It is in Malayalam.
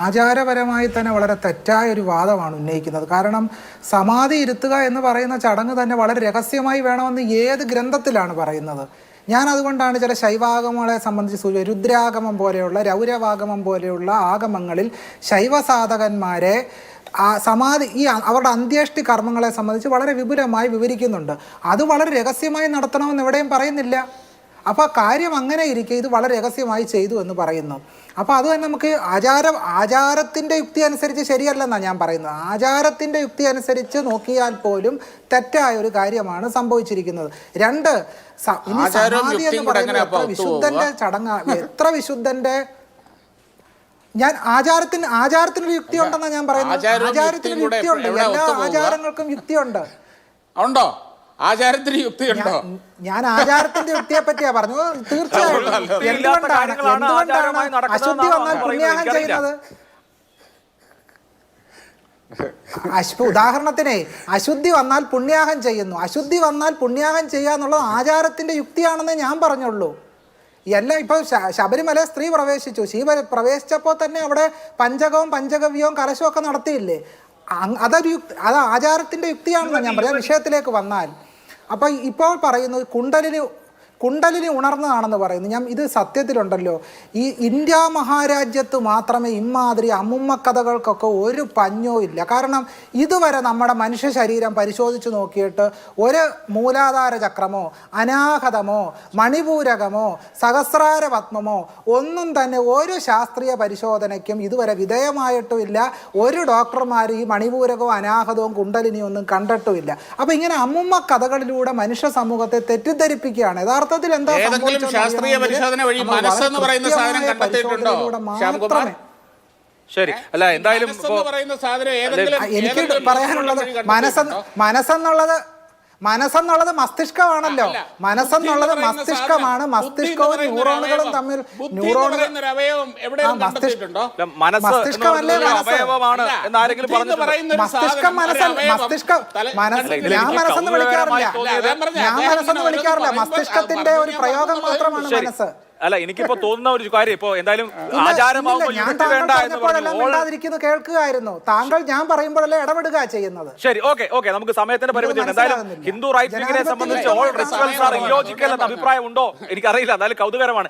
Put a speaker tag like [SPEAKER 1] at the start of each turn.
[SPEAKER 1] ആചാരപരമായി തന്നെ വളരെ തെറ്റായ ഒരു വാദമാണ് ഉന്നയിക്കുന്നത്. കാരണം സമാധി ഇരുത്തുക എന്ന് പറയുന്ന ചടങ്ങ് തന്നെ വളരെ രഹസ്യമായി വേണമെന്ന് ഏത് ഗ്രന്ഥത്തിലാണ് പറയുന്നത്? ഞാൻ അതുകൊണ്ടാണ് ചില ശൈവാഗമങ്ങളെ സംബന്ധിച്ച് രുദ്രാഗമം പോലെയുള്ള രൗരവാഗമം പോലെയുള്ള ആഗമങ്ങളിൽ ശൈവ സാധകന്മാരെ സമാധി അവരുടെ അന്ത്യേഷ്ടി കർമ്മങ്ങളെ സംബന്ധിച്ച് വളരെ വിപുലമായി വിവരിക്കുന്നുണ്ട്. അത് വളരെ രഹസ്യമായി നടത്തണമെന്ന് എവിടെയും പറയുന്നില്ല. അപ്പോൾ കാര്യം അങ്ങനെ ഇരിക്കെ ഇത് വളരെ രഹസ്യമായി ചെയ്തു എന്ന് പറയുന്നു. അപ്പോൾ അത് തന്നെ നമുക്ക് ആചാരത്തിൻ്റെ യുക്തി അനുസരിച്ച് ശരിയല്ലെന്നാണ് ഞാൻ പറയുന്നത്. ആചാരത്തിൻ്റെ യുക്തി അനുസരിച്ച് നോക്കിയാൽ പോലും തെറ്റായ ഒരു കാര്യമാണ് സംഭവിച്ചിരിക്കുന്നത്. രണ്ട്, ഇനി സമാധി എന്ന് പറയുന്നത് എത്ര വിശുദ്ധന്റെ ചടങ്ങ്, എത്ര വിശുദ്ധന്റെ ഞാൻ ആചാരത്തിന് യുക്തി ഉണ്ടെന്നാണ് ഞാൻ പറയുന്നത്. ആചാരത്തിന് യുക്തിയുണ്ട്, എല്ലാ ആചാരങ്ങൾക്കും യുക്തിയുണ്ട്.
[SPEAKER 2] ഉണ്ടോ? ആചാരത്തിന് യുക്തിയുണ്ടോ?
[SPEAKER 1] ഞാൻ ആചാരത്തിന്റെ യുക്തിയെ പറ്റിയാ പറഞ്ഞു. തീർച്ചയായും എന്തുകൊണ്ടാണ് അശുദ്ധി വന്നാൽ പുണ്യാഹം ചെയ്യുന്നത്? ഉദാഹരണത്തിന് അശുദ്ധി വന്നാൽ പുണ്യാഹം ചെയ്യുന്നു. അശുദ്ധി വന്നാൽ പുണ്യാഹം ചെയ്യുക എന്നുള്ളത് ആചാരത്തിന്റെ യുക്തിയാണെന്ന് ഞാൻ പറഞ്ഞുള്ളൂ. എല്ലാം ഇപ്പൊ ശബരിമല സ്ത്രീ പ്രവേശിച്ചു. പ്രവേശിച്ചപ്പോൾ തന്നെ അവിടെ പഞ്ചകവും പഞ്ചഗവ്യവും കലശവും ഒക്കെ നടത്തിയില്ലേ? അത് ആചാരത്തിന്റെ യുക്തിയാണെന്ന് ഞാൻ പറയാം. വിഷയത്തിലേക്ക് വന്നാൽ അപ്പൊ ഇപ്പോൾ പറയുന്നത് കുണ്ടലിനി ഉണർന്നതാണെന്ന് പറയുന്നു. ഞാൻ ഇത് സത്യത്തിലുണ്ടല്ലോ, ഈ ഇന്ത്യ മഹാരാജ്യത്ത് മാത്രമേ ഇമാതിരി അമ്മുമ്മ കഥകൾക്കൊക്കെ ഒരു പഞ്ഞോ ഇല്ല. കാരണം ഇതുവരെ നമ്മുടെ മനുഷ്യ ശരീരം പരിശോധിച്ച് നോക്കിയിട്ട് ഒരു മൂലാധാര ചക്രമോ അനാഹതമോ മണിപൂരകമോ സഹസ്രാര പത്മമോ ഒന്നും തന്നെ ഒരു ശാസ്ത്രീയ പരിശോധനയ്ക്കും ഇതുവരെ വിധേയമായിട്ടുമില്ല. ഒരു ഡോക്ടർമാർ ഈ മണിപൂരകവും അനാഹതവും കുണ്ടലിനിയും ഒന്നും കണ്ടിട്ടുമില്ല. അപ്പൊ ഇങ്ങനെ അമ്മുമ്മ കഥകളിലൂടെ മനുഷ്യ സമൂഹത്തെ തെറ്റിദ്ധരിപ്പിക്കുകയാണ്. യഥാർത്ഥ
[SPEAKER 2] ഏതെങ്കിലും ശാസ്ത്രീയ പരിശോധന വഴി മനസ്സെന്ന് പറയുന്ന സാധനം കണ്ടെത്തിയിട്ടുണ്ടോ ശ്യാംകുമാർ?
[SPEAKER 3] ശരി, അല്ല എന്തായാലും
[SPEAKER 1] എനിക്ക് പറയാനുള്ളത് മനസ്സെന്നുള്ളത് മസ്തിഷ്കമാണല്ലോ. മനസ്സെന്നുള്ളത് മസ്തിഷ്കമാണ്. മസ്തിഷ്കവും ന്യൂറോണുകളും തമ്മിൽ മസ്തിഷ്കമല്ലേ മസ്തിഷ്കം ഞാൻ മനസ്സെന്ന് വിളിക്കാറില്ല. മസ്തിഷ്കത്തിന്റെ ഒരു പ്രയോഗം മാത്രമാണ് മനസ്സ്.
[SPEAKER 3] അല്ല, എനിക്കിപ്പോ തോന്നുന്ന ഒരു കാര്യം, ഇപ്പോ എന്തായാലും ആചാരമാകുമ്പോൾ
[SPEAKER 1] കേൾക്കുകയായിരുന്നു. താങ്കൾ ഞാൻ പറയുമ്പോഴല്ലേ ഇടപെടുക ചെയ്യുന്നത്.
[SPEAKER 3] ശരി, ഓക്കെ നമുക്ക് സമയത്തിന്റെ പരിമിതിയുണ്ട്. എന്തായാലും ഹിന്ദു റൈറ്റ്സ് വിങ്ങിനെ സംബന്ധിച്ച് ഓൾ റിച്വൽസ് ആർ ഇല്ലോജിക്കൽ എന്ന അഭിപ്രായം ഉണ്ടോ എനിക്കറിയില്ല. എന്തായാലും കൗതുകരമാണ്.